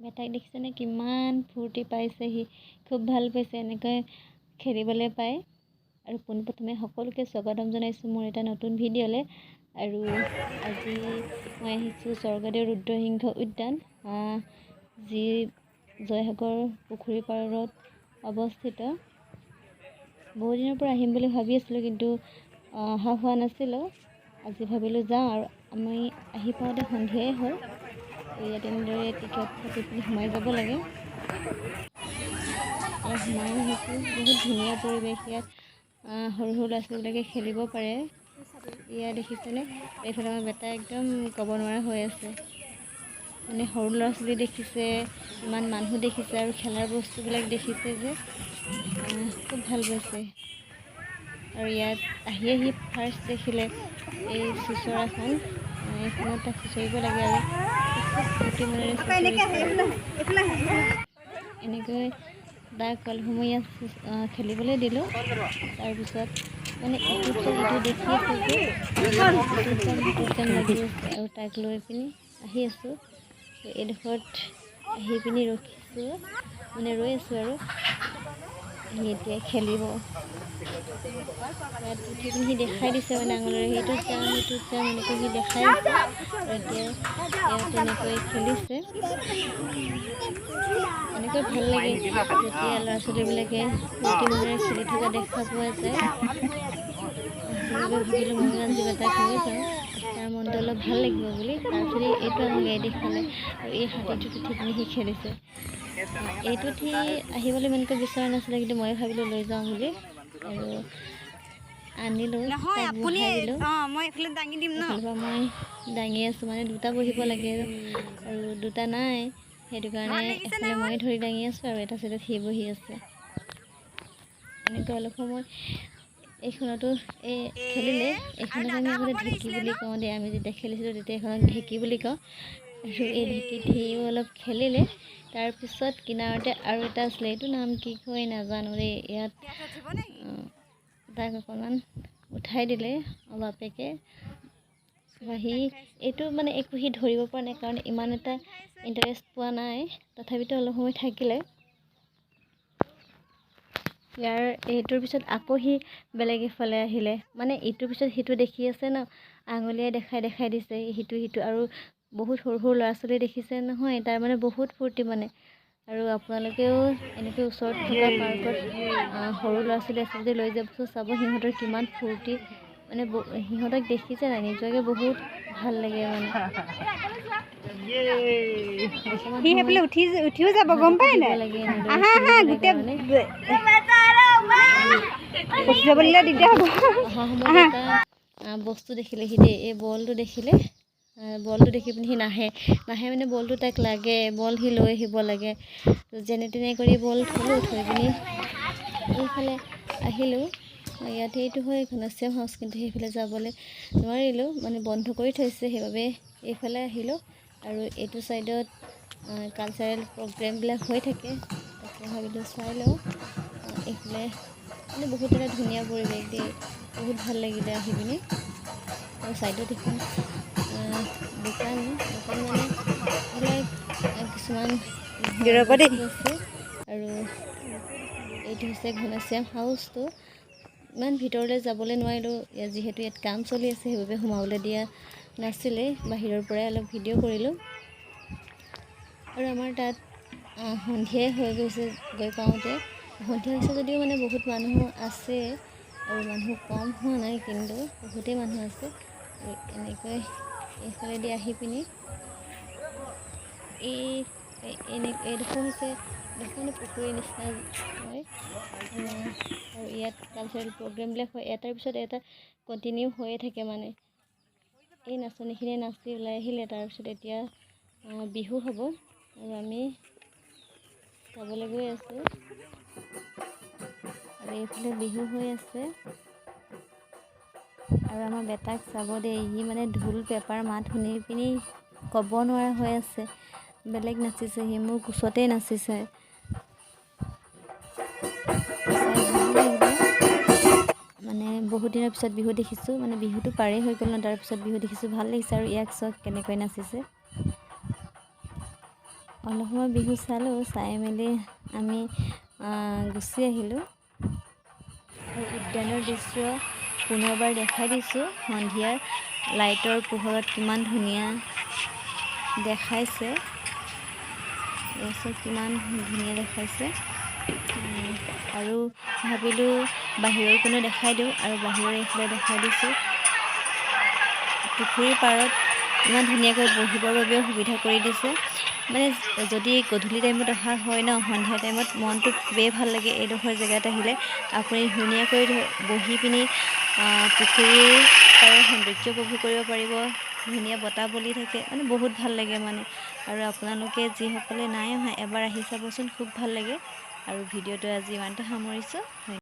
বেটাক দেখিছেনে কিমান ফূৰ্তি পাইছে, সি খুব ভাল পাইছে এনেকৈ খেলিবলৈ পায়। আৰু পোনপ্ৰথমে সকলোকে স্বাগতম জনাইছোঁ মোৰ এটা নতুন ভিডিঅ'লৈ। আৰু আজি মই আহিছোঁ স্বৰ্গদেউ ৰুদ্ৰসিংহ উদ্যান, যি জয়সাগৰ পুখুৰী পাৰত অৱস্থিত। বহুদিনৰ পৰা আহিম বুলি ভাবি আছিলোঁ, কিন্তু অহা হোৱা নাছিলোঁ। আজি ভাবিলোঁ যাওঁ, আৰু আমি আহি পাওঁতে সন্ধিয়াই হ'ল। ইয়াত এনেদৰে টিকেট কাটি পিনি সোমাই যাব লাগে। আৰু সোমাই আহিছোঁ, বহুত ধুনীয়া পৰিৱেশ ইয়াত। সৰু সৰু ল'ৰা ছোৱালীবিলাকে খেলিব পাৰে। ইয়াত দেখিছেনে, এইফালে আমাৰ বেটা একদম ক'ব নোৱাৰা হৈ আছে। মানে সৰু ল'ৰা ছোৱালী দেখিছে, ইমান মানুহ দেখিছে, আৰু খেলাৰ বস্তুবিলাক দেখিছে যে খুব ভাল পাইছে। আৰু ইয়াত আহি ফাৰ্ষ্ট দেখিলে এই চুচৰাখন, এইখনত তাক চুচৰিব লাগে, আৰু খুব ফূৰ্তি মনেৰে এনেকৈ তাক অলপ সময় ইয়াত খেলিবলৈ দিলোঁ। তাৰপিছত মানে ইটোৰ পিছত ইটো দেখি আছে যে ইটোত যাম লাগি আছে, আৰু তাক লৈ পিনি আহি আছোঁ। এইডোখৰত আহি পিনি ৰখিছোঁ, মানে ৰৈ আছোঁ, আৰু সি এতিয়া খেলিব। ইয়াত উঠি পিনি সি দেখাই দিছে, মানে আঙুলিৰে সেইটোত যাম এনেকৈ সি দেখাই আছে। আৰু এতিয়া ইয়াত এনেকৈ খেলিছে। এনেকৈ ভাল লাগে যেতিয়া ল'ৰা ছোৱালীবিলাকে ফূৰ্তি মনেৰে খেলি থকা দেখা পোৱা যায়। সেইবাবে ভাবিলোঁ ময়ো আজি বেটাক লৈ যাওঁ, তাৰ মনটো অলপ ভাল লাগিব বুলি। তাৰপিছত এইটো আঙুলিয়ে দেখালে, আৰু এই হাতীটোত উঠি পিনি সি খেলিছে। এইটোত সি আহিবলৈ ইমানকৈ বিচৰা নাছিলে, কিন্তু মই ভাবিলোঁ লৈ যাওঁ বুলি, আৰু আনিলোঁ, তাক বহাই দিলোঁ। মই দাঙি আছোঁ, মানে দুটা বহিব লাগে আৰু দুটা নাই, সেইটো কাৰণে এফালে মই ধৰি দাঙি আছোঁ, আৰু এটা চাইডত সি বহি আছে। এনেকৈ অলপ সময় এইখনতো খেলিলে। এইখনক আমি আগতে ঢেঁকী বুলি কওঁ দেই, আমি যেতিয়া খেলিছিলোঁ তেতিয়া এইখনক ঢেঁকী বুলি কওঁ। আৰু এই ঢেঁকীত সিও অলপ খেলিলে। তাৰপিছত কিনাৰতে আৰু এটা আছিলে, এইটো নাম কি কয় নাজানো দেই। ইয়াত তাক অকণমান উঠাই দিলে বাপেকে। সি এইটো মানে একো সি ধৰিব পৰা নাই, কাৰণ ইমান এটা ইণ্টাৰেষ্ট পোৱা নাই। তথাপিতো অলপ সময় থাকিলে। এইটোৰ পিছত আকৌ সি বেলেগ এফালে আহিলে, মানে ইটোৰ পিছত সিটো দেখি আছে ন, আঙুলিয়ে দেখাই দিছে সিটো। আৰু বহুত সৰু সৰু ল'ৰা ছোৱালী দেখিছে নহয়, তাৰ মানে বহুত ফূৰ্তি মানে। আৰু আপোনালোকেও এনেকৈ ওচৰত থকা পাৰ্কত সৰু ল'ৰা ছোৱালী আছে যদি লৈ যাবচোন, চাব সিহঁতৰ কিমান ফূৰ্তি। মানে সিহঁতক দেখিছে নাই, নিজকে বহুত ভাল লাগে মানে। উঠিও যাব, গম পাই নাই। বস্তু দেখিলে সি দেই, এই বলটো দেখিলে। বলটো দেখি পিনি সি নাহে মানে বলটো তাক লাগে, বল সি লৈ আহিব লাগে। যেনে তেনে কৰি বল থৈ পিনি এইফালে আহিলোঁ। ইয়াত সেইটো হয় ঘনশ্যাম হাউচ, কিন্তু সেইফালে যাবলৈ নোৱাৰিলোঁ, মানে বন্ধ কৰি থৈছে, সেইবাবে এইফালে আহিলোঁ। আৰু এইটো ছাইডত কালচাৰেল প্ৰগ্ৰেমবিলাক হৈ থাকে, তাকে ভাবিলোঁ চাই লওঁ। এইফালে মানে বহুত এটা ধুনীয়া পৰিৱেশ দেই, বহুত ভাল লাগিলে আহি পিনি। আৰু ছাইডত এখন দোকান মানে এইবিলাক কিছুমান আছে। আৰু এইটো হৈছে ঘনশ্যাম হাউচটো। ইমান ভিতৰলৈ যাবলৈ নোৱাৰিলোঁ, যিহেতু ইয়াত কাম চলি আছে, সেইবাবে সোমাবলৈ দিয়া নাছিলে। বাহিৰৰ পৰাই অলপ ভিডিঅ' কৰিলোঁ। আৰু আমাৰ তাত সন্ধিয়াই হৈ গৈছে গৈ পাওঁতে। সন্ধিয়া হৈছে যদিও মানে বহুত মানুহ আছে, আৰু মানুহ কম হোৱা নাই, কিন্তু বহুতেই মানুহ আছে। আৰু এনেকৈ এইফালেদি আহি পিনি এইডোখৰ হৈছে মানে পুখুৰীৰ নিচিনা হয়। আৰু ইয়াত কালচাৰেল প্ৰগ্ৰেমবিলাক হয়, এটাৰ পিছত এটা কণ্টিনিউ হৈয়ে থাকে মানে। এই নাচনীখিনিয়ে নাচি ওলাই আহিলে, তাৰপিছত এতিয়া বিহু হ'ব, আৰু আমি চাবলৈ গৈ আছোঁ। আৰু এইফালে বিহু হৈ আছে। আৰু আমাৰ বেটাক চাব দেই, সি মানে ঢোল পেপাৰ মাত শুনি পিনি ক'ব নোৱাৰা হৈ আছে। বেলেগ নাচিছে, সি মোৰ কোচতেই নাচিছে। মানে বহুত দিনৰ পিছত বিহু দেখিছোঁ, মানে বিহুটো পাৰেই হৈ গ'ল ন, তাৰপিছত বিহু দেখিছোঁ, ভাল লাগিছে। আৰু ইয়াক চাওক কেনেকৈ নাচিছে। অলপ সময় বিহু চালোঁ, চাই মেলি আমি গুচি আহিলোঁ। উদ্যানৰ দৃশ্য পুনৰবাৰ দেখাই দিছোঁ। সন্ধিয়াৰ লাইটৰ পোহৰত কিমান ধুনীয়া দেখাইছে, কিমান ধুনীয়া দেখাইছে। আৰু ভাবিলোঁ বাহিৰৰ কোনো দেখাই দিওঁ, আৰু বাহিৰৰ এইফালে দেখাই দিছোঁ। পুখুৰীৰ পাৰত ইমান ধুনীয়াকৈ বহিবৰ বাবেও সুবিধা কৰি দিছে। মানে যদি গধূলি টাইমত অহা হয় ন, সন্ধিয়া টাইমত মনটো খুবেই ভাল লাগে। এইডোখৰ জেগাত আহিলে আপুনি ধুনীয়াকৈ বহি পিনি পুখুৰীৰ পাৰৰ সৌন্দৰ্য উপভোগ কৰিব পাৰিব। ধুনীয়া বতাহ বলি থাকে, মানে বহুত ভাল লাগে মানে। আৰু আপোনালোকে যিসকলে নাই অহা এবাৰ আহি চাবচোন, খুব ভাল লাগে। আৰু ভিডিঅ'টো আজি ইমানতে সামৰিছোঁ।